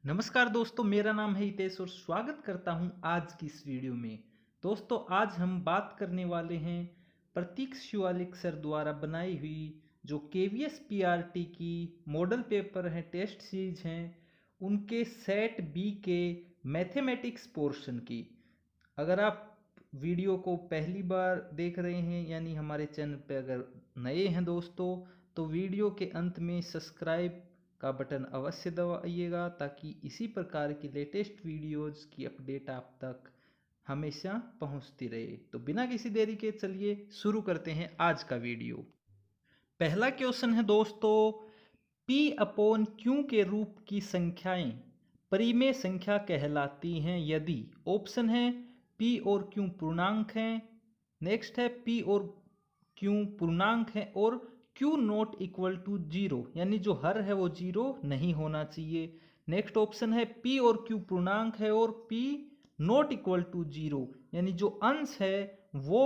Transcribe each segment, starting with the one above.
नमस्कार दोस्तों, मेरा नाम है हितेश और स्वागत करता हूं आज की इस वीडियो में। दोस्तों, आज हम बात करने वाले हैं प्रतीक शिवालिक सर द्वारा बनाई हुई जो केवीएस पीआरटी की मॉडल पेपर हैं, टेस्ट सीरीज हैं, उनके सेट बी के मैथमेटिक्स पोर्शन की। अगर आप वीडियो को पहली बार देख रहे हैं यानी हमारे चैनल पे अगर नए हैं दोस्तों, तो वीडियो के अंत में सब्सक्राइब का बटन अवश्य दबाइएगा ताकि इसी प्रकार की लेटेस्ट वीडियोस की अपडेट आप तक हमेशा पहुंचती रहे। तो बिना किसी देरी के चलिए शुरू करते हैं आज का वीडियो। पहला क्वेश्चन है दोस्तों, P अपॉन Q के रूप की संख्याएं परिमेय संख्या कहलाती हैं यदि ऑप्शन है P और Q पूर्णांक हैं, नेक्स्ट है P और Q पूर्णांक है और Q not equal to zero यानी जो हर है वो जीरो नहीं होना चाहिए। नेक्स्ट ऑप्शन है P और Q पूर्णांक है और P not equal to zero यानी जो अंश है वो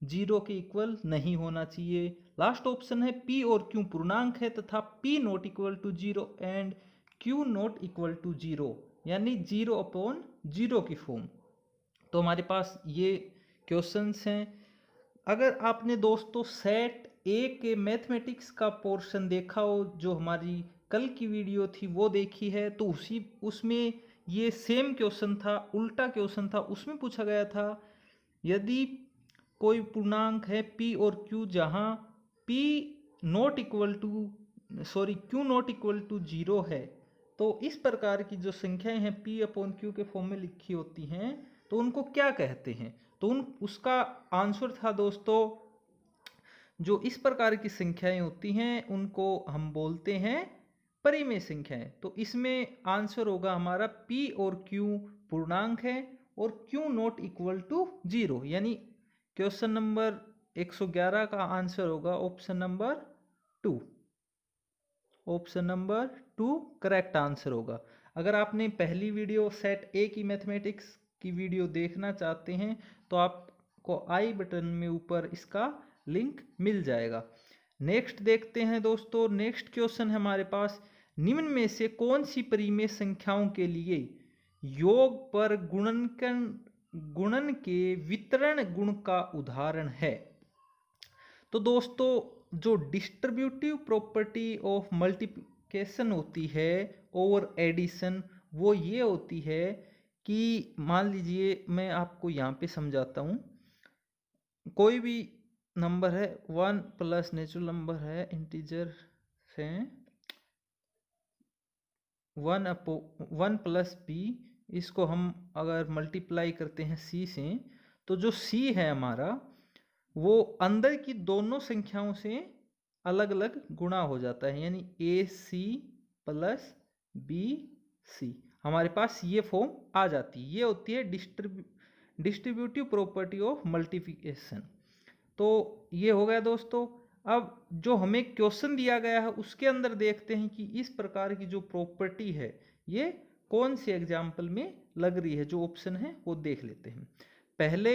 जीरो के इक्वल नहीं होना चाहिए। लास्ट ऑप्शन है P और Q पूर्णांक है तथा P not equal to zero and Q not equal to zero यानी जीरो अपॉन जीरो की फॉर्म। तो हमारे पास ये क्वेश्चंस हैं। अगर आपने दोस्तों सेट ए के मैथमेटिक्स का पोर्शन देखा हो, जो हमारी कल की वीडियो थी वो देखी है, तो उसमें ये सेम क्वेश्चन था, उल्टा क्वेश्चन था। उसमें पूछा गया था यदि कोई पूर्णांक है P और Q जहाँ P not equal to Q not equal to zero है, तो इस प्रकार की जो संख्याएं हैं P अपॉन Q के फॉर्म में लिखी होती हैं तो उनको क्या कहते हैं। तो उसका आंसर था दोस्तों, जो इस प्रकार की संख्याएं होती हैं उनको हम बोलते हैं परिमेय संख्याएं। तो इसमें आंसर होगा हमारा P और Q पूर्णांक है और Q not equal to zero यानी क्वेश्चन नंबर 111 का आंसर होगा option number 2। Option number 2 correct answer होगा। अगर आपने पहली वीडियो सेट ए की मैथमेटिक्स की वीडियो देखना चाहते हैं तो आपको आई बटन में ऊपर इसका लिंक मिल जाएगा। नेक्स्ट देखते हैं दोस्तों, नेक्स्ट क्वेश्चन है हमारे पास, निम्न में से कौन सी परिमेय संख्याओं के लिए योग पर गुणन के वितरण गुण का उदाहरण है। तो दोस्तों, जो डिस्ट्रीब्यूटिव प्रॉपर्टी ऑफ मल्टीप्लिकेशन होती है ओवर एडिशन, वो ये होती है कि मान लीजिए मैं आपको यहाँ पे समझाता हूँ। कोई भी नंबर है, वन प्लस नेचुरल नंबर है, इंटीजर है, वन प्लस बी, इसको हम अगर मल्टीप्लाई करते हैं सी से, तो जो सी है हमारा वो अंदर की दोनों संख्याओं से अलग अलग गुणा हो जाता है यानी ए सी प्लस बी सी, हमारे पास ये फॉर्म आ जाती है। ये होती है डिस्ट्रीब्यूटिव प्रॉपर्टी ऑफ मल्टीप्लिकेशन। तो ये हो गया दोस्तों। अब जो हमें क्वेश्चन दिया गया है उसके अंदर देखते हैं कि इस प्रकार की जो प्रॉपर्टी है ये कौन से एग्जाम्पल में लग रही है। जो ऑप्शन है वो देख लेते हैं। पहले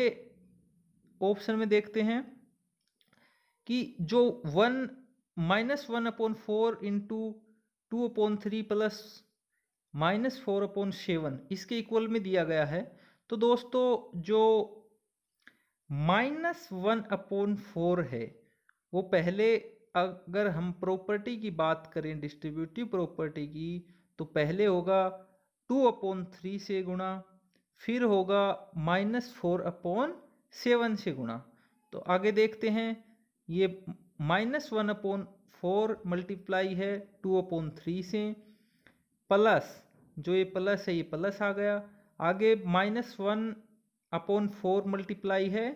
ऑप्शन में देखते हैं कि जो -1 upon 4 into 2 upon 3 plus -4 upon 7 इसके इक्वल में दिया गया है। तो दोस्तों, जो -1 अपॉन 4 है वो पहले, अगर हम प्रॉपर्टी की बात करें डिस्ट्रीब्यूटिव प्रॉपर्टी की, तो पहले होगा 2 अपॉन 3 से गुणा, फिर होगा -4 अपॉन 7 से गुणा। तो आगे देखते हैं, ये -1 अपॉन 4 मल्टीप्लाई है 2 अपॉन 3 से, प्लस जो ये प्लस है ये प्लस आ गया। आगे -1 अपॉन 4 मल्टीप्लाई है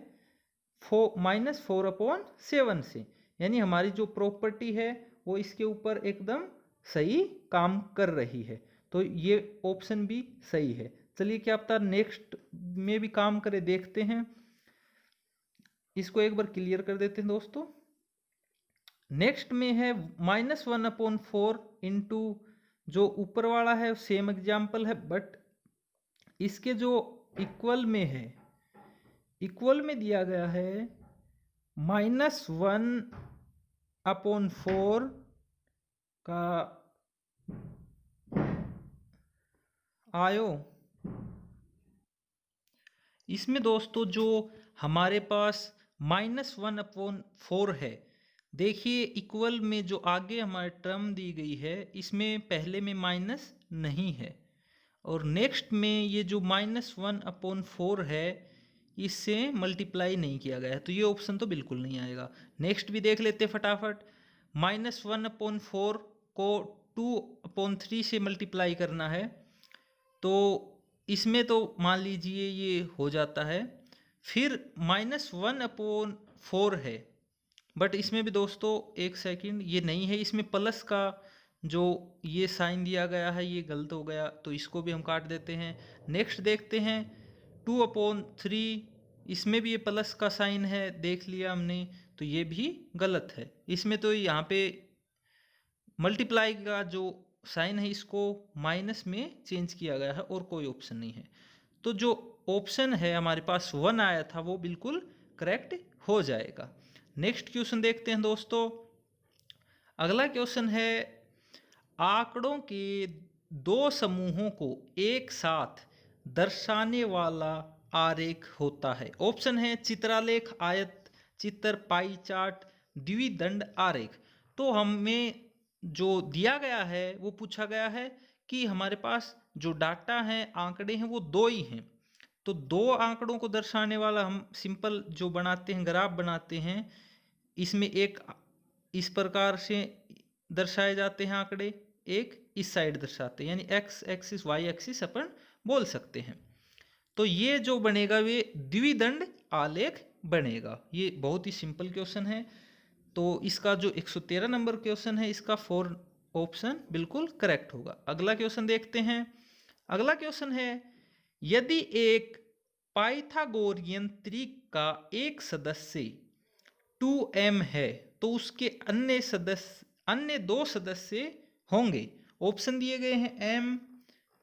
-4 अपॉन 7 से, यानी हमारी जो प्रॉपर्टी है वो इसके ऊपर एकदम सही काम कर रही है। तो ये ऑप्शन भी सही है। चलिए क्या पता नेक्स्ट में भी काम करे, देखते हैं। इसको एक बार क्लियर कर देते हैं दोस्तों। नेक्स्ट में है -1 अपॉन 4 इंटू, जो ऊपर वाला है सेम एग्जाम्पल है बट इसके जो इक्वल में है, इक्वल में दिया गया है -1 अपॉन 4 का आयो। इसमें दोस्तों जो हमारे पास -1/4 है, देखिए इक्वल में जो आगे हमारी टर्म दी गई है इसमें पहले में माइनस नहीं है, और नेक्स्ट में ये जो -1/4 है इससे मल्टीप्लाई नहीं किया गया है, तो ये ऑप्शन तो बिल्कुल नहीं आएगा। नेक्स्ट भी देख लेते फटाफट। -1/4 को 2/3 से मल्टीप्लाई करना है, तो इसमें तो मान लीजिए ये हो जाता है। फिर -1/4 है, बट इसमें भी दोस्तों एक सेकंड, ये नहीं है, इसमें प्लस का जो ये साइन दिया गया है ये गलत हो गया, तो इसको भी हम काट देते हैं। नेक्स्ट देखते हैं 2/3, इसमें भी ये प्लस का साइन है, देख लिया हमने, तो ये भी गलत है। इसमें तो यहाँ पे मल्टीप्लाई का जो साइन है इसको माइनस में चेंज किया गया है और कोई ऑप्शन नहीं है, तो जो ऑप्शन है हमारे पास 1 आया था वो बिल्कुल करेक्ट हो जाएगा। नेक्स्ट क्वेश्चन देखते हैं दोस्तों। अगला क्वेश्चन है, आंकड़ों के दो समूहों को एक साथ दर्शाने वाला आरेख होता है। ऑप्शन है चित्रालेख, आयत चित्र, पाई चार्ट, द्विदंड आरेख। तो हमें जो दिया गया है वो पूछा गया है कि हमारे पास जो डाटा है, आंकड़े हैं, वो दो ही हैं, तो दो आंकड़ों को दर्शाने वाला हम सिंपल जो बनाते हैं, ग्राफ बनाते हैं, इसमें एक इस प्रकार से दर्शाए जाते हैं आंकड़े, एक इस साइड दर्शाते हैं, यानी एक्स एक्सिस वाई एक्सिस अपन बोल सकते हैं। तो ये जो बनेगा वे द्विदंड आलेख बनेगा। ये बहुत ही सिंपल क्वेश्चन है, तो इसका जो 113 नंबर क्वेश्चन है इसका 4 ऑप्शन बिल्कुल करेक्ट होगा। अगला क्वेश्चन देखते हैं। अगला क्वेश्चन है, यदि एक पाइथागोरियन त्रिक का एक सदस्य 2m है तो उसके अन्य दो सदस्य होंगे। ऑप्शन दिए गए हैं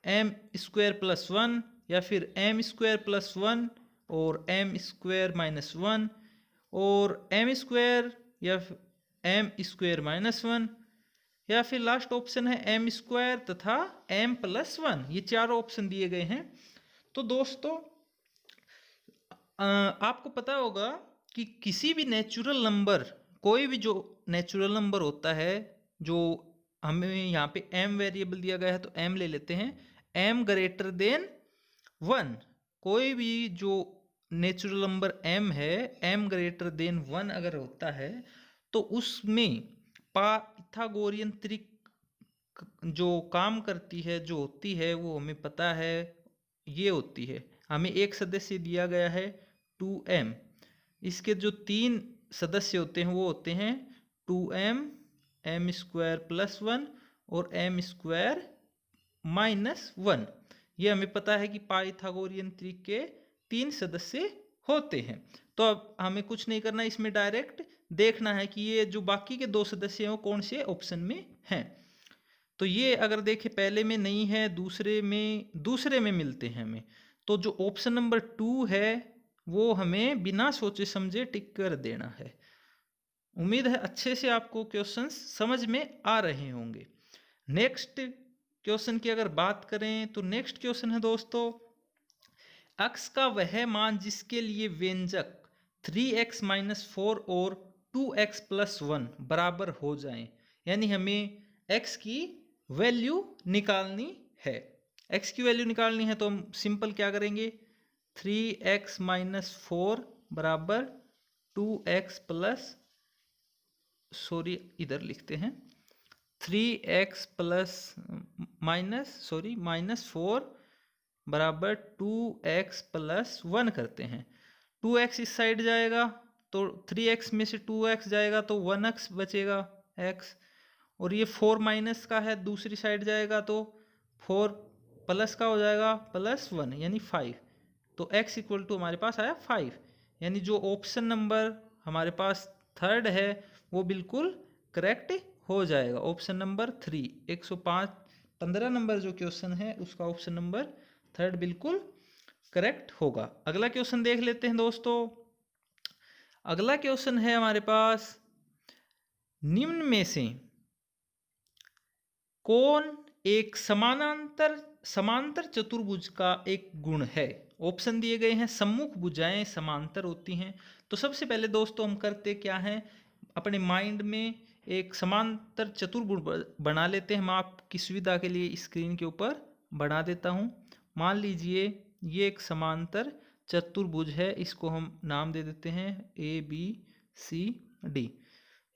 m² + 1 या फिर m² + 1 और m² - 1 और m² या m² - 1 या फिर लास्ट ऑप्शन है m² तथा m+1। ये चारों ऑप्शन दिए गए हैं। तो दोस्तों आपको पता होगा कि किसी भी नेचुरल नंबर, कोई भी जो नेचुरल नंबर होता है, जो हमें यहाँ पे m वेरिएबल दिया गया है तो m ले लेते हैं, m > 1, कोई भी जो नेचुरल नंबर m है, m > 1 अगर होता है तो उसमें पाइथागोरियन त्रिक जो काम करती है, जो होती है, वो हमें पता है, ये होती है। हमें एक सदस्य दिया गया है 2m, इसके जो 3 सदस्य होते हैं वो होते हैं 2m, m² + 1 और m² - 1। ये हमें पता है कि पाइथागोरियन त्रिक के 3 सदस्य होते हैं। तो अब हमें कुछ नहीं करना, इसमें डायरेक्ट देखना है कि ये जो बाकी के 2 सदस्य हैं वो कौन से ऑप्शन में हैं। तो ये अगर देखें पहले में नहीं है, दूसरे में मिलते हैं हमें, तो जो ऑप्शन नंबर 2 है वो हमें बिना सोचे समझे टिक कर देना है। उम्मीद है अच्छे से आपको क्वेश्चंस समझ में आ रहे होंगे। नेक्स्ट क्वेश्चन की अगर बात करें तो नेक्स्ट क्वेश्चन है दोस्तों, x का वह मान जिसके लिए व्यंजक 3x - 4 और 2x + 1 बराबर हो जाएं, यानी हमें x की वैल्यू निकालनी है। x की वैल्यू निकालनी है तो हम सिंपल क्या करेंगे, 3x - 4 बराबर 2x + इधर लिखते हैं 3x -4 बराबर 2x + 1 करते हैं। 2x इस साइड जाएगा तो 3x में से 2x जाएगा तो 1x बचेगा x, और ये 4 माइनस का है, दूसरी साइड जाएगा तो 4 प्लस का हो जाएगा +1 यानी 5। तो x = हमारे पास आया 5, यानी जो ऑप्शन नंबर हमारे पास थर्ड है वो बिल्कुल करेक्ट हो जाएगा। ऑप्शन नंबर 3, 115 नंबर जो क्वेश्चन है उसका ऑप्शन नंबर थर्ड बिल्कुल करेक्ट होगा। अगला क्वेश्चन देख लेते हैं दोस्तों। अगला क्वेश्चन है हमारे पास, निम्न में से कौन एक समांतर चतुर्भुज का एक गुण है। ऑप्शन दिए गए हैं, सम्मुख भुजाएं समांतर होती हैं। तो सबसे पहले दोस्तों हम करते क्या हैं, अपने माइंड में एक समांतर चतुर्भुज बना लेते हैं। मैं आपकी सुविधा के लिए स्क्रीन के ऊपर बना देता हूं। मान लीजिए ये एक समांतर चतुर्भुज है, इसको हम नाम दे देते हैं ABCD।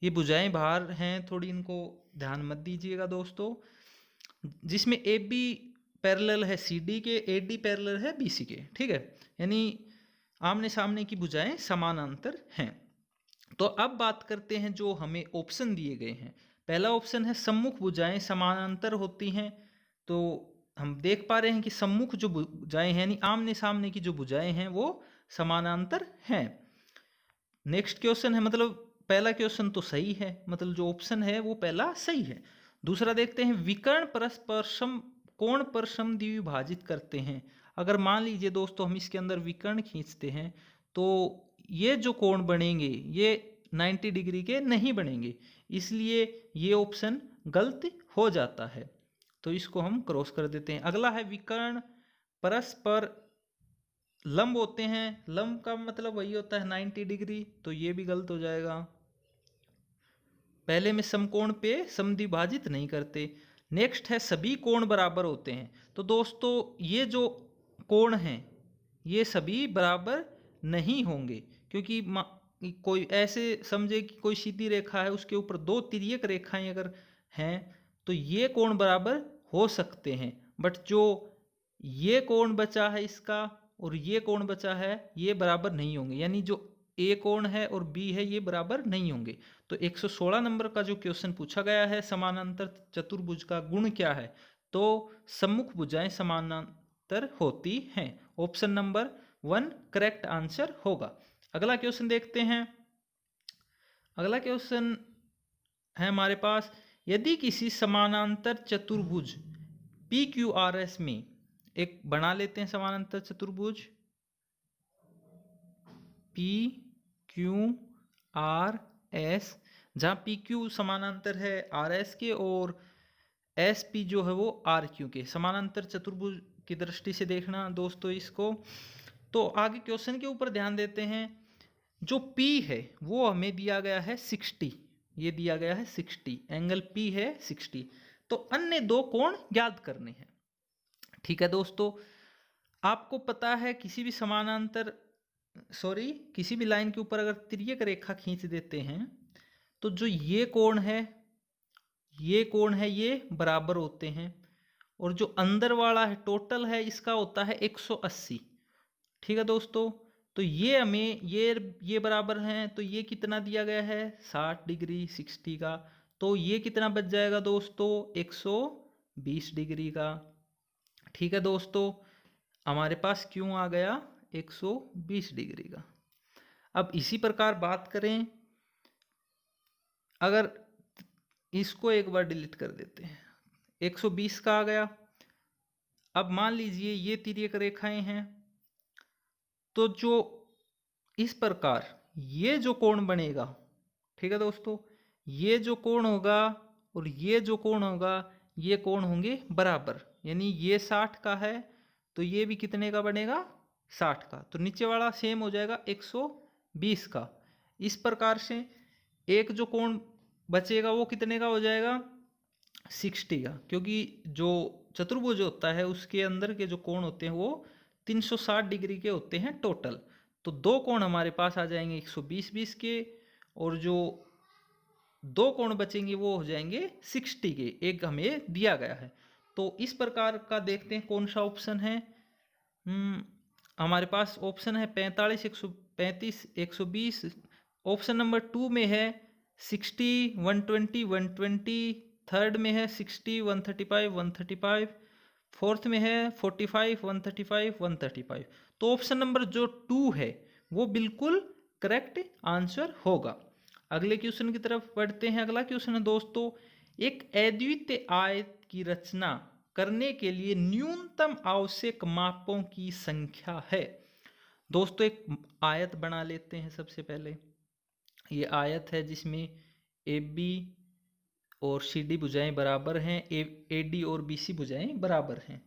ये भुजाएं बाहर हैं थोड़ी, इनको ध्यान मत दीजिएगा दोस्तों। जिसमें AB पैरेलल है CD के, AD पैरेलल है BC के, ठीक है, यानी आमने सामने की भुजाएं समानांतर हैं। तो अब बात करते हैं जो हमें ऑप्शन दिए गए हैं। पहला ऑप्शन है सम्मुख भुजाएं समानांतर होती हैं। तो हम देख पा रहे हैं कि सम्मुख जो भुजाएं हैं यानी आमने सामने की जो भुजाएं हैं वो समानांतर हैं। नेक्स्ट क्वेश्चन है, मतलब पहला क्वेश्चन तो सही है, मतलब जो ऑप्शन है वो पहला सही है। दूसरा देखते हैं, विकर्ण परस्पर कोण पर समद्विभाजित करते हैं। अगर मान लीजिए दोस्तों हम इसके अंदर विकर्ण खींचते हैं तो ये जो कोण बनेंगे ये 90 डिग्री के नहीं बनेंगे, इसलिए ये ऑप्शन गलत हो जाता है। तो इसको हम क्रॉस कर देते हैं। अगला है, विकर्ण परस्पर लंब होते हैं। लंब का मतलब वही होता है 90 डिग्री, तो ये भी गलत हो जाएगा। पहले में समकोण पे समद्विभाजित नहीं करते। नेक्स्ट है, सभी कोण बराबर होते हैं। तो दोस्तों ये जो कोण हैं ये सभी बराबर नहीं होंगे, क्योंकि कोई ऐसे समझे कि कोई सीधी रेखा है, उसके ऊपर दो तिर्यक रेखाएं अगर हैं तो ये कोण बराबर हो सकते हैं, बट जो ये कोण बचा है इसका और ये कोण बचा है ये बराबर नहीं होंगे, यानी जो ए कोण है और बी है ये बराबर नहीं होंगे। तो 116 नंबर का जो क्वेश्चन पूछा गया है, समानांतर चतुर्भुज का गुण क्या है, तो सम्मुख भुजाएं समानांतर होती हैं। ऑप्शन नंबर 1 करेक्ट आंसर होगा। अगला क्वेश्चन देखते हैं। अगला क्वेश्चन है हमारे पास, यदि किसी समानांतर चतुर्भुज PQRS में, एक बना लेते हैं समानांतर चतुर्भुज PQRS, जहाँ PQ समानांतर है RS के और SP जो है वो RQ के। समानांतर चतुर्भुज की दृष्टि से देखना दोस्तों इसको। तो आगे क्वेश्चन के ऊपर ध्यान देते हैं। जो P है वो हमें दिया गया है 60, ये दिया गया है 60, एंगल P है 60। तो अन्य दो कोण ज्ञात करने हैं। ठीक है दोस्तों, आपको पता है किसी भी लाइन के ऊपर अगर तिर्यक रेखा खींच देते हैं तो जो ये कोण है ये बराबर होते हैं, और जो अंदर वाला है टोटल है इसका होता है 180। ठीक है दोस्तों, तो ये हमें ये बराबर हैं, तो ये कितना दिया गया है 60 डिग्री 60 का, तो ये कितना बच जाएगा दोस्तों 120 डिग्री का। ठीक है दोस्तों, हमारे पास क्यों आ गया 120 डिग्री का। अब इसी प्रकार बात करें, अगर इसको एक बार डिलीट कर देते हैं, 120 का आ गया। अब मान लीजिए ये तिर्यक रेखाएं हैं, तो जो इस प्रकार ये जो कोण बनेगा, ठीक है दोस्तों, ये जो कोण होगा और ये जो कोण होगा ये कोण होंगे बराबर, यानी ये 60 का है तो ये भी कितने का बनेगा 60 का, तो नीचे वाला सेम हो जाएगा 120 का। इस प्रकार से एक जो कोण बचेगा वो कितने का हो जाएगा 60 का, क्योंकि जो चतुर्भुज होता है उसके अंदर के जो कोण होते हैं वो 360 डिग्री के होते हैं टोटल। तो दो कोण हमारे पास आ जाएंगे 120 के, और जो दो कोण बचेंगे वो हो जाएंगे 60 के, एक हमें दिया गया है। तो इस प्रकार का देखते हैं कौन सा ऑप्शन है। हमारे पास ऑप्शन है 45 135 120। ऑप्शन नंबर 2 में है 60 120 120, थर्ड में है 60 135 135, फोर्थ में है 45 135 135। तो ऑप्शन नंबर जो 2 है वो बिल्कुल करेक्ट आंसर होगा। अगले क्वेश्चन की तरफ बढ़ते हैं। अगला क्वेश्चन है दोस्तों, एक अद्वितीय आयत की रचना करने के लिए न्यूनतम आवश्यक मापों की संख्या है। दोस्तों एक आयत बना लेते हैं। सबसे पहले ये आयत है जिसमें AB और सी डी भुजाएं बराबर हैं, ए डी और बी सी भुजाएं बराबर हैं,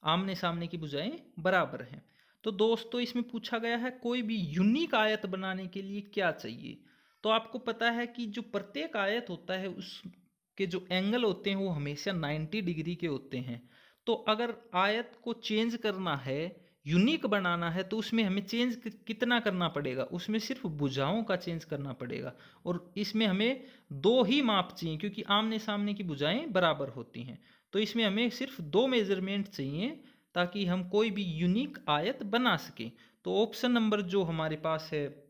आमने सामने की भुजाएं बराबर हैं। तो दोस्तों इसमें पूछा गया है कोई भी यूनिक आयत बनाने के लिए क्या चाहिए। तो आपको पता है कि जो प्रत्येक आयत होता है उसके जो एंगल होते हैं वो हमेशा 90 डिग्री के होते हैं। तो अगर आयत को चेंज करना है, यूनिक बनाना है, तो उसमें हमें चेंज कितना करना पड़ेगा, उसमें सिर्फ भुजाओं का चेंज करना पड़ेगा। और इसमें हमें दो ही माप चाहिए क्योंकि आमने सामने की भुजाएं बराबर होती हैं। तो इसमें हमें सिर्फ दो मेजरमेंट चाहिए ताकि हम कोई भी यूनिक आयत बना सकें। तो ऑप्शन नंबर जो हमारे पास है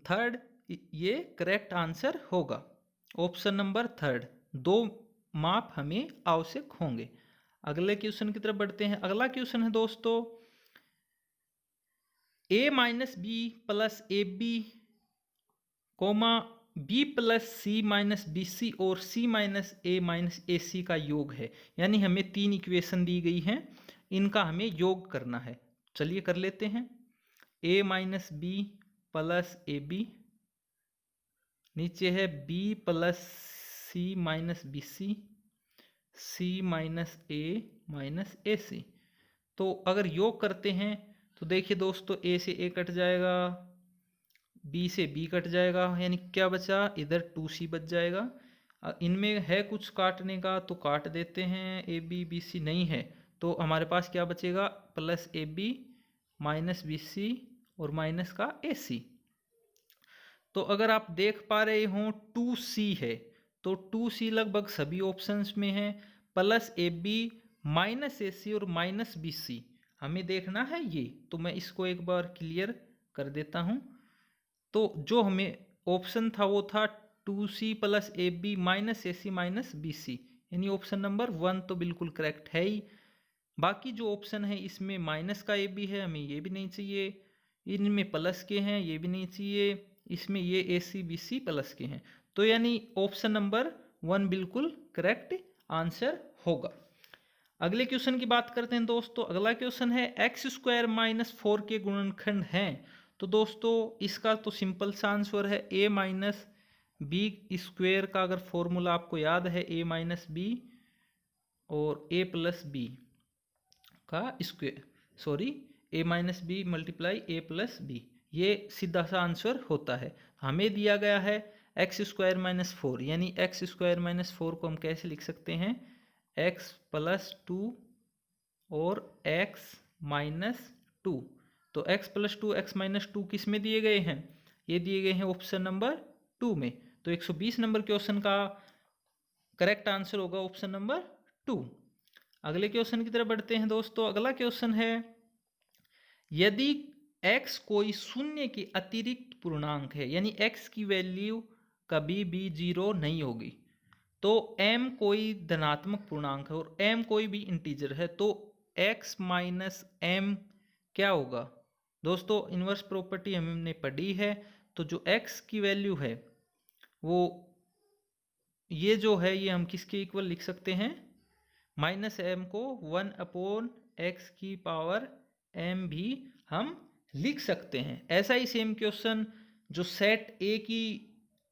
थर्ड, ये करेक्ट आंसर होगा। ऑप्शन नंबर थर्ड, दो माप हमें आवश्यक होंगे। अगले क्वेश्चन की तरफ बढ़ते हैं। अगला क्वेश्चन है दोस्तों a minus B plus A B comma B plus C minus B C और सी माइनस ए सी का योग है। यानी हमें तीन इक्वेशन दी गई हैं, इनका हमें योग करना है। चलिए कर लेते हैं। a minus B plus A B, नीचे है b plus C minus B C, C minus A C. तो अगर योग करते हैं तो देखिए दोस्तों, a से a कट जाएगा, b से b कट जाएगा, यानी क्या बचा, इधर 2c बच जाएगा। इनमें है कुछ काटने का तो काट देते हैं, ए बी बी सी नहीं है तो हमारे पास क्या बचेगा, plus A B minus B C और माइनस का ए सी। तो अगर आप देख पा रहे हो 2c है, तो 2c लगभग सभी ऑप्शंस में है, plus A B minus A सी और माइनस बी सी हमें देखना है ये। तो मैं इसको एक बार क्लियर कर देता हूँ। तो जो हमें ऑप्शन था वो था 2c plus A B minus A C minus B C, यानी ऑप्शन नंबर 1 तो बिल्कुल करेक्ट है ही। बाकी जो ऑप्शन है इसमें माइनस का ए बी है, हमें ये भी नहीं चाहिए, इनमें प्लस के हैं ये भी नहीं चाहिए, इसमें ये ए सी बी सी प्लस के हैं। तो यानी ऑप्शन नंबर 1 बिल्कुल करेक्ट आंसर होगा। अगले क्वेश्चन की बात करते हैं दोस्तों। अगला क्वेश्चन है एक्स स्क्वायर माइनस 4 के गुणनखंड हैं। तो दोस्तों इसका तो सिंपल सा आंसर है ए माइनस बी स्क्वायर का अगर फॉर्मूला आपको याद है, ए माइनस बी और ए प्लस बी का स्क्वायर, सॉरी ए माइनस बी मल्टीप्लाई ए प्लस बी, ये सीधा सा आंसर होता है। हमें दिया गया है एक्स स्क्वायर माइनस 4, यानी एक्स स्क्वायर माइनस 4 को हम कैसे लिख सकते हैं, एक्स प्लस 2 और एक्स माइनस 2। तो एक्स प्लस 2 एक्स माइनस 2 किस में दिए गए हैं, ये दिए गए हैं ऑप्शन नंबर 2 में। तो 120 नंबर क्वेश्चन का करेक्ट आंसर होगा ऑप्शन नंबर 2। अगले क्वेश्चन की तरफ बढ़ते हैं दोस्तों। अगला क्वेश्चन है यदि x कोई शून्य के अतिरिक्त पूर्णांक है, यानी x की वैल्यू कभी भी 0 नहीं होगी, तो m कोई धनात्मक पूर्णांक है और m कोई भी इंटीजर है, तो x माइनस m क्या होगा। दोस्तों इनवर्स प्रॉपर्टी हमने पढ़ी है, तो जो x की वैल्यू है वो ये जो है ये हम किसके इक्वल लिख सकते हैं, माइनस एम को 1 अपॉन एक्स की पावर m भी हम लिख सकते हैं। ऐसा ही सेम क्वेश्चन जो सेट ए की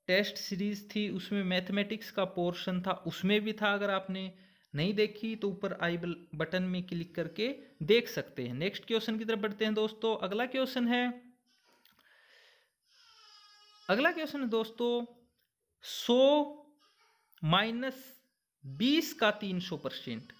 टेस्ट सीरीज थी उसमें मैथमेटिक्स का पोर्शन था, उसमें भी था। अगर आपने नहीं देखी तो ऊपर आई बटन में क्लिक करके देख सकते हैं। नेक्स्ट क्वेश्चन की तरफ बढ़ते हैं दोस्तों। अगला क्वेश्चन है दोस्तों 100 माइनस 20 का 300%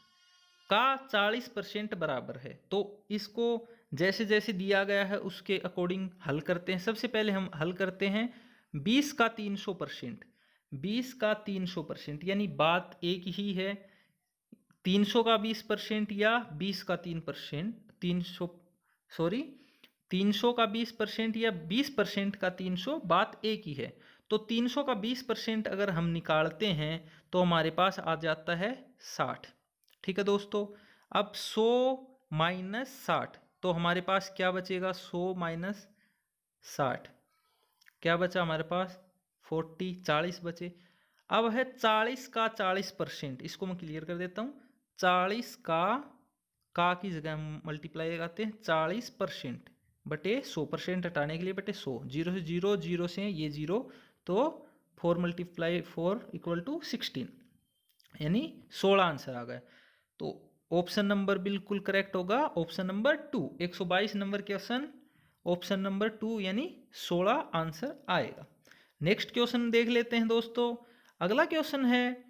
का 40% बराबर है। तो इसको जैसे जैसे दिया गया है उसके अकॉर्डिंग हल करते हैं। सबसे पहले हम हल करते हैं 20 का 300%, 20 का 300%, यानी बात एक ही है, 300 का 20% या 20 का 3%, 300 का 20% या 20% का 300, बात एक ही है। तो 300 का 20% अगर हम निकालते हैं तो हमारे पास आ जाता है 60। ठीक है दोस्तों। अब 100 माइनस 60, तो हमारे पास क्या बचेगा, 100 माइनस 60 क्या बचा हमारे पास, 40 बचे। अब है 40 का 40%, इसको मैं क्लियर कर देता हूँ। 40 का की जगह हम मल्टीप्लाई लगाते हैं 40% बटे 100%, हटाने के लिए बटे 100, 0 से 0, 0 से ये 0, तो 4 × 4 = 16, यानी 16 आंसर आ गया। तो ऑप्शन नंबर बिल्कुल करेक्ट होगा, option number 2। 122 number question option number 2 यानी 16 आंसर आएगा। नेक्स्ट क्वेश्चन देख लेते हैं दोस्तों। अगला क्वेश्चन है,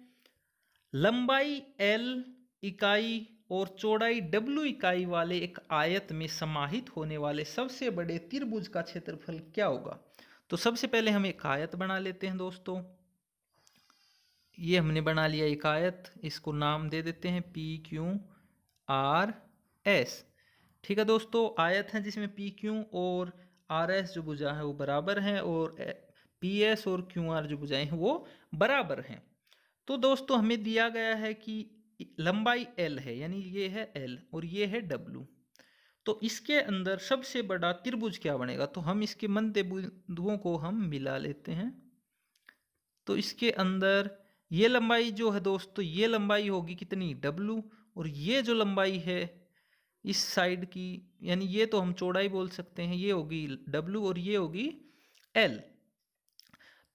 लंबाई L इकाई और चौड़ाई W इकाई वाले एक आयत में समाहित होने वाले सबसे बड़े त्रिभुज का क्षेत्रफल क्या होगा? तो सबसे पहले हम एक आयत बना लेते हैं दोस्तों। ये हमने बना लिया एक आयत, इसको नाम दे देते हैं PQRS। ठीक है दोस्तों, आयत है जिसमें PQ और RS जो भुजा है वो बराबर हैं और PS और QR जो भुजाएं हैं वो बराबर हैं। तो दोस्तों हमें दिया गया है कि लंबाई L है, यानी ये है L और ये है W। तो इसके अंदर सबसे बड़ा त्रिभुज क्या बनेगा? तो हम इसके मध्य बिंदुओं को हम मिला लेते हैं। तो इसके अंदर ये लंबाई जो है दोस्तों, ये लंबाई होगी कितनी? W, और ये जो लंबाई है इस साइड की, यानी ये तो हम चौड़ाई बोल सकते हैं, ये होगी W और ये होगी L।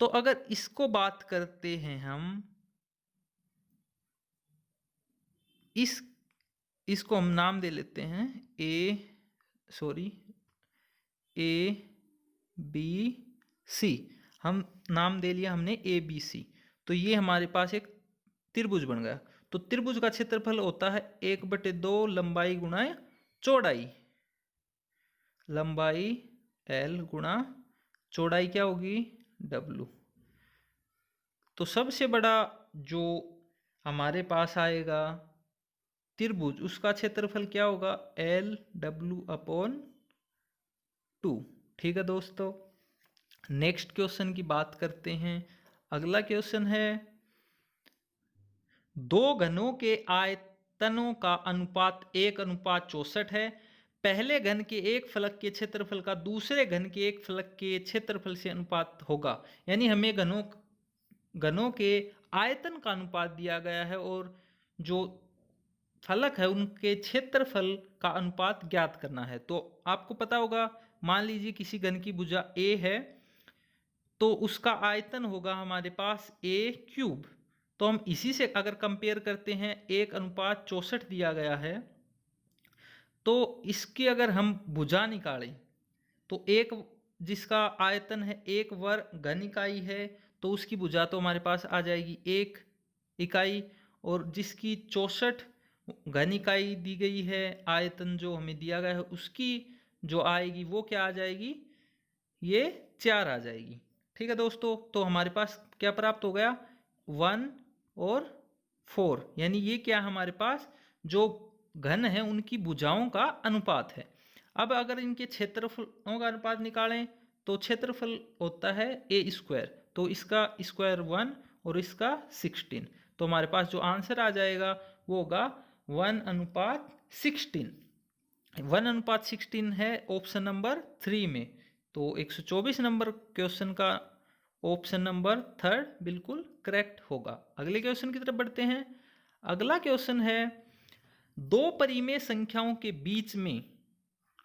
तो अगर इसको बात करते हैं हम, इसको हम नाम दे लेते हैं ABC। हम नाम दे लिया हमने ABC। तो ये हमारे पास एक त्रिभुज बन गया। तो त्रिभुज का क्षेत्रफल होता है 1/2 लंबाई गुणा चौड़ाई। लंबाई L गुणा चौड़ाई क्या होगी? W। तो सबसे बड़ा जो हमारे पास आएगा त्रिभुज, उसका क्षेत्रफल क्या होगा? LW/2। ठीक है दोस्तों, नेक्स्ट क्वेश्चन की बात करते हैं। अगला क्वेश्चन है, दो घनों के आयतनों का अनुपात 1:64 है। पहले घन के एक फलक के क्षेत्रफल का दूसरे घन के एक फलक के क्षेत्रफल से अनुपात होगा। यानी हमें घनों के आयतन का अनुपात दिया गया है और जो फलक है उनके क्षेत्रफल का अनुपात ज्ञात करना है। तो आपको पता होगा, मान लीजिए किसी घन की भुजा A है तो उसका आयतन होगा हमारे पास A³। तो हम इसी से अगर कंपेयर करते हैं, 1:64 दिया गया है, तो इसकी अगर हम भुजा निकालें तो एक जिसका आयतन है 1 वर्ग घन इकाई है तो उसकी भुजा तो हमारे पास आ जाएगी 1 इकाई, और जिसकी 64 घन इकाई दी गई है, आयतन जो हमें दिया गया है उसकी जो आएगी वो क्या आ जाएगी? ये 4 आ जाएगी। ठीक है दोस्तों, तो हमारे पास क्या प्राप्त हो गया? 1 और 4, यानी ये क्या हमारे पास जो घन है उनकी भुजाओं का अनुपात है। अब अगर इनके क्षेत्रफलों का अनुपात निकालें तो क्षेत्रफल होता है A², तो इसका स्क्वायर 1 और इसका 16। तो हमारे पास जो आंसर आ जाएगा वो होगा 1:16। 1:16 है ऑप्शन नंबर 3 में। तो 124 नंबर क्वेश्चन का ऑप्शन नंबर 3 बिल्कुल करेक्ट होगा। अगले क्वेश्चन की तरफ बढ़ते हैं। अगला क्वेश्चन है, दो परिमेय संख्याओं के बीच में,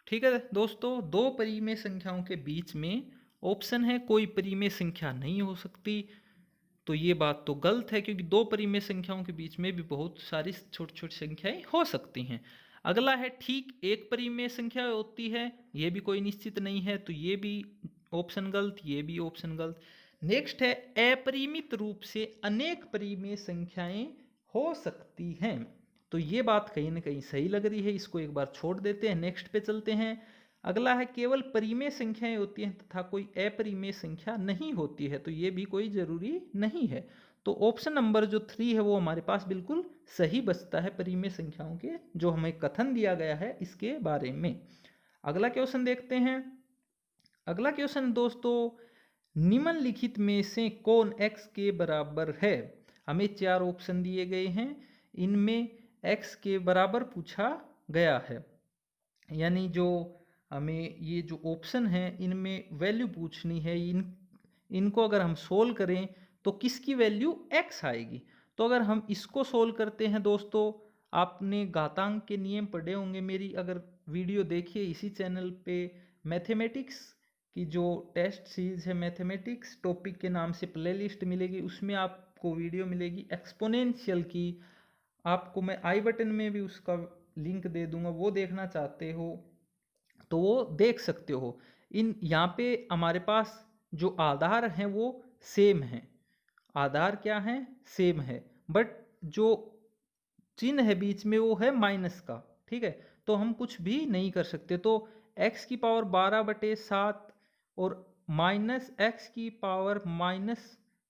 ठीक है दोस्तों, दो परिमेय संख्याओं के बीच में ऑप्शन है कोई परिमेय संख्या नहीं हो सकती। तो ये बात तो गलत है, क्योंकि दो परिमेय संख्याओं के बीच में भी बहुत सारी छोटी छोटी संख्याएं हो सकती हैं। अगला है, ठीक एक परिमेय संख्या होती है, ये भी कोई निश्चित नहीं है, तो ये भी ऑप्शन गलत, ये भी ऑप्शन गलत। नेक्स्ट है, अपरिमित रूप से अनेक परिमेय संख्याएं हो सकती हैं। तो ये बात कहीं ना कहीं सही लग रही है, इसको एक बार छोड़ देते हैं, नेक्स्ट पे चलते हैं। अगला है, केवल परिमेय संख्याएं होती हैं तथा कोई अपरिमेय संख्या नहीं होती है। तो ये भी कोई जरूरी नहीं है। तो ऑप्शन नंबर जो 3 है वो हमारे पास बिल्कुल सही बचता है, परिमेय संख्याओं के जो हमें कथन दिया गया है इसके बारे में। अगला क्वेश्चन देखते हैं। अगला क्वेश्चन दोस्तों, निम्नलिखित में से कौन x के बराबर है? हमें 4 ऑप्शन दिए गए हैं, इनमें x के बराबर पूछा गया है। यानी जो हमें ये जो ऑप्शन है इनमें वैल्यू पूछनी है, इनको अगर हम सोल्व करें तो किसकी वैल्यू x आएगी। तो अगर हम इसको सोल्व करते हैं दोस्तों, आपने घातांक के नियम पढ़े होंगे, मेरी अगर वीडियो देखिए इसी चैनल पे मैथमेटिक्स कि जो टेस्ट सीरीज है मैथमेटिक्स टॉपिक के नाम से प्लेलिस्ट मिलेगी, उसमें आपको वीडियो मिलेगी एक्सपोनेंशियल की। आपको मैं आई बटन में भी उसका लिंक दे दूंगा, वो देखना चाहते हो तो वो देख सकते हो। यहाँ पे हमारे पास जो आधार हैं वो सेम हैं, आधार क्या है, सेम है, बट जो चिन्ह है बीच में वो है माइनस का। ठीक है, तो हम कुछ भी नहीं कर सकते। तो x की पावर 12/7 और माइनस एक्स की पावर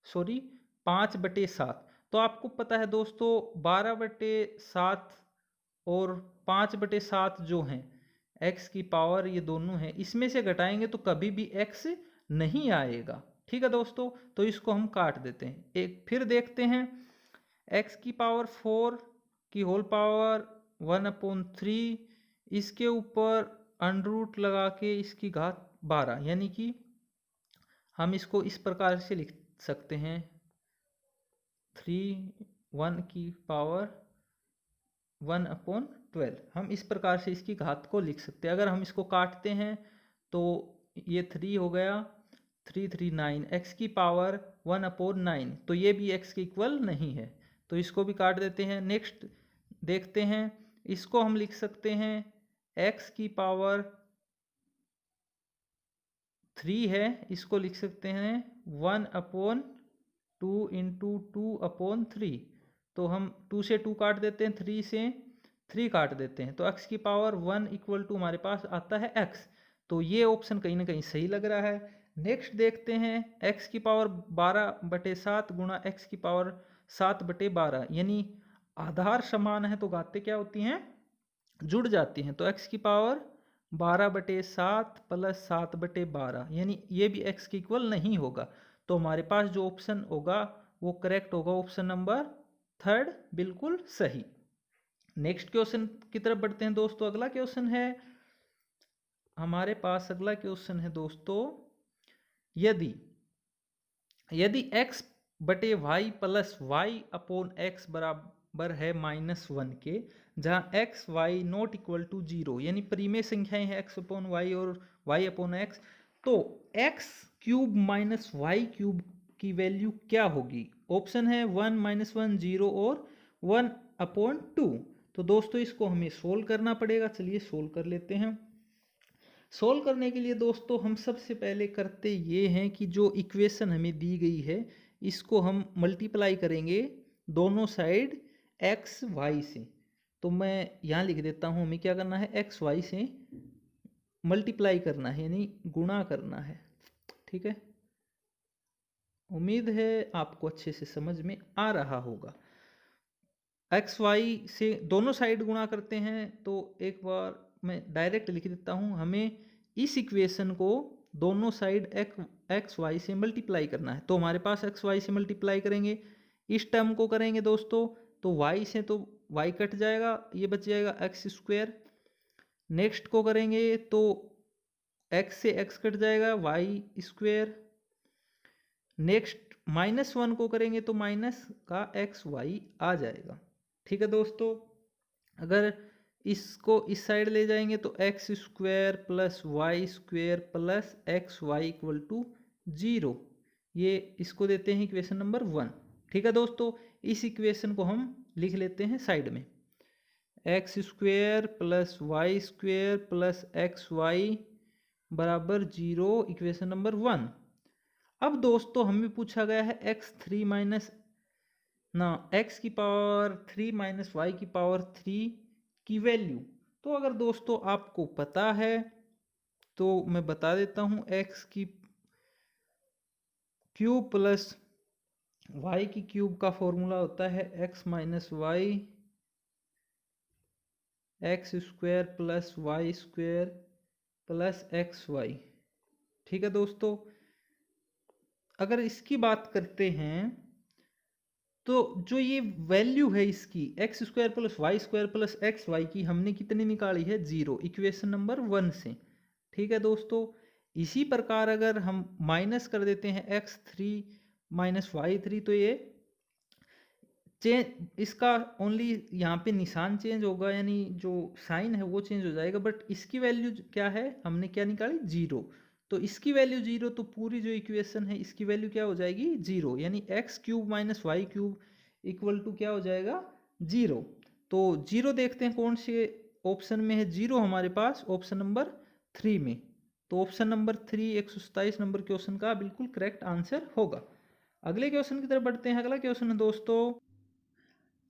सॉरी 5/7। तो आपको पता है दोस्तों 12/7 और 5/7 जो हैं x की पावर, ये दोनों हैं, इसमें से घटाएंगे तो कभी भी x नहीं आएगा। ठीक है दोस्तों, तो इसको हम काट देते हैं। एक फिर देखते हैं, x की पावर 4 की होल पावर 1/3, इसके ऊपर अंडर लगा के इसकी घात 12, यानी कि हम इसको इस प्रकार से लिख सकते हैं 1 की पावर 1/12। हम इस प्रकार से इसकी घात को लिख सकते हैं। अगर हम इसको काटते हैं तो ये 3 हो गया, 3 3 9, x की पावर 1/9, तो ये भी x के इक्वल नहीं है, तो इसको भी काट देते हैं। नेक्स्ट देखते हैं, इसको हम लिख सकते हैं x की पावर 3 है, इसको लिख सकते हैं 1/2 इंटू 2/3। तो हम 2 से 2 काट देते हैं, 3 से 3 काट देते हैं, तो x की पावर 1 इक्वल टू हमारे पास आता है x। तो ये ऑप्शन कहीं ना कहीं सही लग रहा है। नेक्स्ट देखते हैं, x की पावर 12/7 गुणा x की पावर 7/12, यानी आधार समान है तो घातें क्या होती हैं, जुड़ जाती हैं। तो x की पावर 12/7 प्लस 7/12, यानी ये भी x के इक्वल नहीं होगा। तो हमारे पास जो ऑप्शन होगा वो करेक्ट होगा, ऑप्शन नंबर 3 बिल्कुल सही। नेक्स्ट क्वेश्चन की तरफ बढ़ते हैं दोस्तों। अगला क्वेश्चन है हमारे पास, अगला क्वेश्चन है दोस्तों, यदि x/y प्लस y/x बराबर है -1 के, जहां x y not equal to 0, यानी परिमेय संख्याएं हैं x/y और y/x, तो x³ माइनस y³ की वैल्यू क्या होगी? ऑप्शन है 1 -1 0 और 1/2। तो दोस्तों इसको हमें सोल्व करना पड़ेगा, चलिए सोल्व कर लेते हैं। सोल्व करने के लिए दोस्तों हम सबसे पहले करते ये हैं कि जो इक्वेशन हमें दी गई है इसको हम मल्टीप्लाई करेंगे दोनों साइड एक्स वाई से। तो मैं यहाँ लिख देता हूँ, हमें क्या करना है, एक्स वाई से मल्टीप्लाई करना है, यानी गुणा करना है। ठीक है, उम्मीद है आपको अच्छे से समझ में आ रहा होगा। एक्स वाई से दोनों साइड गुणा करते हैं, तो एक बार मैं डायरेक्ट लिख देता हूँ, हमें इस इक्वेशन को दोनों साइड एक्स वाई से मल्टीप्लाई करना है। तो हमारे पास एक्स वाई से मल्टीप्लाई करेंगे, इस टर्म को करेंगे दोस्तों, तो वाई से तो वाई कट जाएगा, ये बच जाएगा x²। नेक्स्ट को करेंगे तो x से x कट जाएगा, y²। नेक्स्ट -1 को करेंगे तो माइनस का xy आ जाएगा। ठीक है दोस्तों, अगर इसको इस साइड ले जाएंगे तो x² plus y² plus xy equal to 0, ये इसको देते हैं इक्वेशन नंबर 1। ठीक है दोस्तों, इस इक्वेशन को हम लिख लेते हैं साइड में, x² plus y² plus xy बराबर 0, इक्वेशन नंबर 1। अब दोस्तों हमें पूछा गया है x की पावर 3 माइनस वाई की पावर 3 की वैल्यू। तो अगर दोस्तों आपको पता है तो मैं बता देता हूँ, x की क्यूब प्लस y की क्यूब का फॉर्मूला होता है x minus Y x² plus y² plus xy। ठीक है दोस्तों, अगर इसकी बात करते हैं तो जो ये वैल्यू है इसकी x² plus y² plus xy की, हमने कितनी निकाली है, 0, इक्वेशन नंबर 1 से। ठीक है दोस्तों, इसी प्रकार अगर हम माइनस कर देते हैं x3 माइनस y3, तो ये चेंज, इसका ओनली यहाँ पे निशान चेंज होगा, यानी जो साइन है वो चेंज हो जाएगा, बट इसकी वैल्यू क्या है, हमने क्या निकाली, 0। तो इसकी वैल्यू 0, तो पूरी जो इक्वेशन है इसकी वैल्यू क्या हो जाएगी 0, यानी X cube minus Y cube equal to क्या हो जाएगा 0। तो 0 देखते हैं कौन से ऑप्शन में है 0 हमारे पास, ऑप्शन नंबर 3 में। तो ऑप्शन नंबर 3 127 नंबर क्वेश्चन का बिल्कुल करेक्ट आंसर होगा। अगले क्वेश्चन की तरफ बढ़ते हैं। अगला क्वेश्चन है दोस्तों,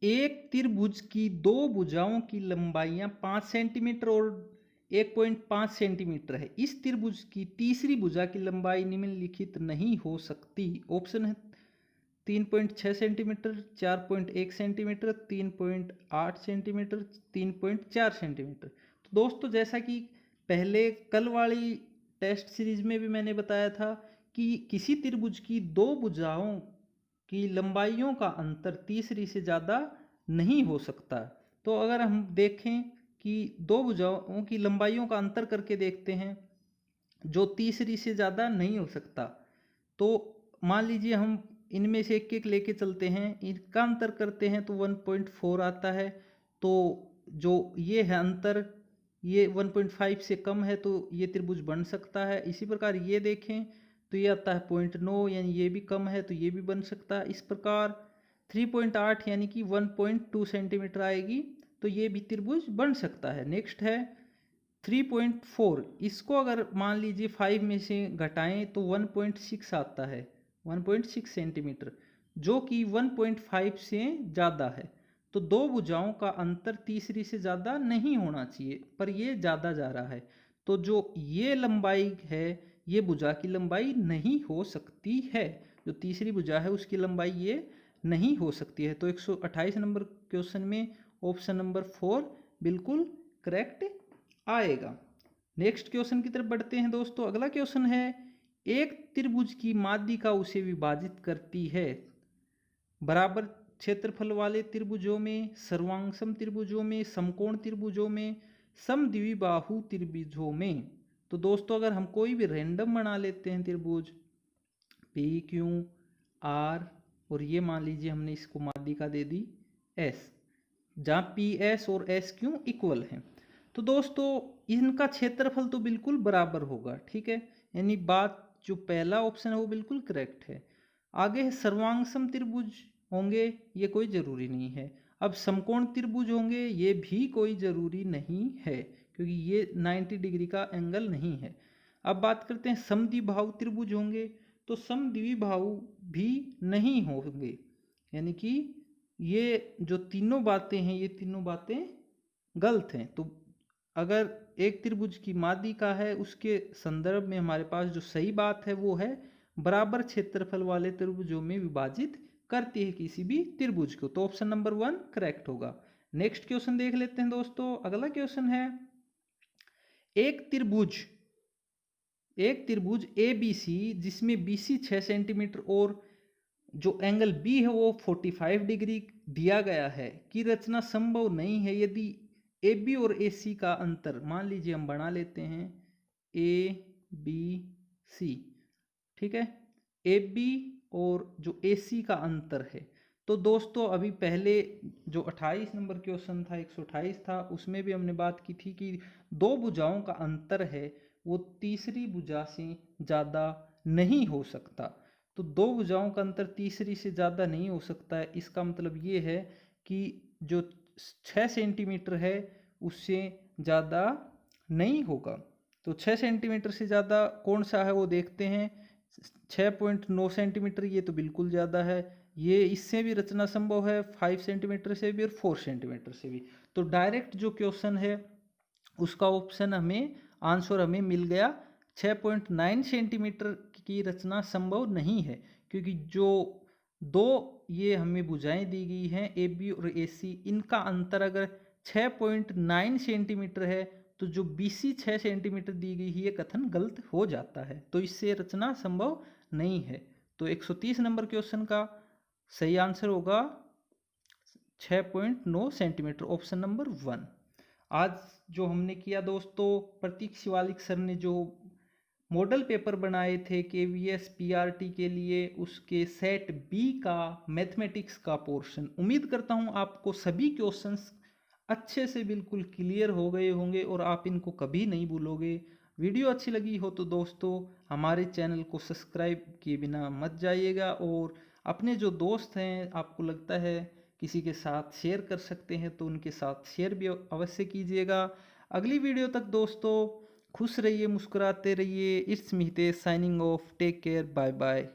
एक त्रिभुज की दो भुजाओं की लंबाइयां 5 सेंटीमीटर और 1.5 सेंटीमीटर है। इस त्रिभुज की तीसरी भुजा की लंबाई निम्नलिखित नहीं हो सकती। ऑप्शन है 3.6 सेंटीमीटर, 4.1 सेंटीमीटर, 3.8 सेंटीमीटर, 3.4 सेंटीमीटर। तो दोस्तों जैसा कि पहले कल वाली टेस्ट सीरीज में भी मैंने बताया था कि किसी त्रिभुज की दो भुजाओं की लंबाइयों का अंतर तीसरी से ज़्यादा नहीं हो सकता। तो अगर हम देखें कि दो भुजाओं की लंबाइयों का अंतर करके देखते हैं जो तीसरी से ज़्यादा नहीं हो सकता, तो मान लीजिए हम इनमें से एक एक लेके चलते हैं, इनका अंतर करते हैं तो 1.4 आता है। तो जो ये है अंतर, ये 1.5 से कम है तो ये त्रिभुज बन सकता है। इसी प्रकार ये देखें तो ये आता है 0.9, यानी ये भी कम है तो ये भी बन सकता है। इस प्रकार 3.8 यानी कि 1.2 सेंटीमीटर आएगी तो ये भी त्रिभुज बन सकता है। नेक्स्ट है 3.4, इसको अगर मान लीजिए 5 में से घटाएं तो 1.6 आता है, 1.6 सेंटीमीटर, जो कि 1.5 से ज़्यादा है। तो दो भुजाओं का अंतर तीसरी से ज़्यादा नहीं होना चाहिए, पर ये ज़्यादा जा रहा है। तो जो ये लंबाई है ये भुजा की लंबाई नहीं हो सकती है, जो तीसरी भुजा है उसकी लंबाई ये नहीं हो सकती है। तो 128 नंबर क्वेश्चन में ऑप्शन नंबर 4 बिल्कुल करेक्ट आएगा। नेक्स्ट क्वेश्चन की तरफ बढ़ते हैं दोस्तों। अगला क्वेश्चन है, एक त्रिभुज की माध्यिका उसे विभाजित करती है। बराबर क्षेत्रफल वाले त्रिभुजों में, सर्वांगसम त्रिभुजों में, समकोण त्रिभुजों में, समद्विबाहु त्रिभुजों में। तो दोस्तों अगर हम कोई भी रैंडम बना लेते हैं त्रिभुज पी क्यू आर, और ये मान लीजिए हमने इसको माध्यिका दे दी एस, जहाँ पी एस और एस क्यू इक्वल हैं, तो दोस्तों इनका क्षेत्रफल तो बिल्कुल बराबर होगा। ठीक है, यानी बात जो पहला ऑप्शन है वो बिल्कुल करेक्ट है। आगे है सर्वांगसम त्रिभुज होंगे, ये कोई ज़रूरी नहीं है। अब समकोण त्रिभुज होंगे, ये भी कोई ज़रूरी नहीं है क्योंकि ये 90 डिग्री का एंगल नहीं है। अब बात करते हैं समद्विबाहु त्रिभुज होंगे, तो समद्विबाहु भी नहीं होंगे, यानी कि ये जो तीनों बातें हैं ये तीनों बातें गलत हैं। तो अगर एक त्रिभुज की माध्यिका है उसके संदर्भ में हमारे पास जो सही बात है वो है बराबर क्षेत्रफल वाले त्रिभुजों में विभाजित करती है किसी भी त्रिभुज को। तो ऑप्शन नंबर 1 करेक्ट होगा। नेक्स्ट क्वेश्चन देख लेते हैं दोस्तों। अगला क्वेश्चन है, एक त्रिभुज ए बी सी जिसमें बी सी 6 सेंटीमीटर और जो एंगल बी है वो 45 डिग्री दिया गया है कि रचना संभव नहीं है यदि ए बी और ए सी का अंतर, मान लीजिए हम बना लेते हैं ए बी सी, ठीक है, ए बी और जो ए सी का अंतर है। तो दोस्तों अभी पहले जो 28 नंबर क्वेश्चन था 128 था, उसमें भी हमने बात की थी कि दो भुजाओं का अंतर है वो तीसरी भुजा से ज़्यादा नहीं हो सकता। तो दो भुजाओं का अंतर तीसरी से ज़्यादा नहीं हो सकता है, इसका मतलब ये है कि जो 6 सेंटीमीटर है उससे ज़्यादा नहीं होगा। तो 6 सेंटीमीटर से ज़्यादा कौन सा है वो देखते हैं। 6.9 सेंटीमीटर ये तो बिल्कुल ज़्यादा है, ये इससे भी रचना संभव है, 5 सेंटीमीटर से भी और 4 सेंटीमीटर से भी। तो डायरेक्ट जो क्वेश्चन है उसका ऑप्शन हमें आंसर हमें मिल गया, 6.9 सेंटीमीटर की रचना संभव नहीं है, क्योंकि जो दो ये हमें भुजाएं दी गई हैं ए बी और ए सी, इनका अंतर अगर 6.9 सेंटीमीटर है तो जो बी सी 6 सेंटीमीटर दी गई है ये कथन गलत हो जाता है, तो इससे रचना संभव नहीं है। तो 130 नंबर क्वेश्चन का सही आंसर होगा 6.9 सेंटीमीटर, ऑप्शन नंबर 1। आज जो हमने किया दोस्तों, प्रतीक शिवालिक सर ने जो मॉडल पेपर बनाए थे केवीएस पीआरटी के लिए, उसके सेट बी का मैथमेटिक्स का पोर्शन, उम्मीद करता हूँ आपको सभी क्वेश्चंस अच्छे से बिल्कुल क्लियर हो गए होंगे और आप इनको कभी नहीं भूलोगे। वीडियो अच्छी लगी हो तो दोस्तों हमारे चैनल को सब्सक्राइब किए बिना मत जाइएगा, और अपने जो दोस्त हैं आपको लगता है किसी के साथ शेयर कर सकते हैं तो उनके साथ शेयर भी अवश्य कीजिएगा। अगली वीडियो तक दोस्तों खुश रहिए, मुस्कुराते रहिए। It's me Hitesh signing off, take care, bye bye.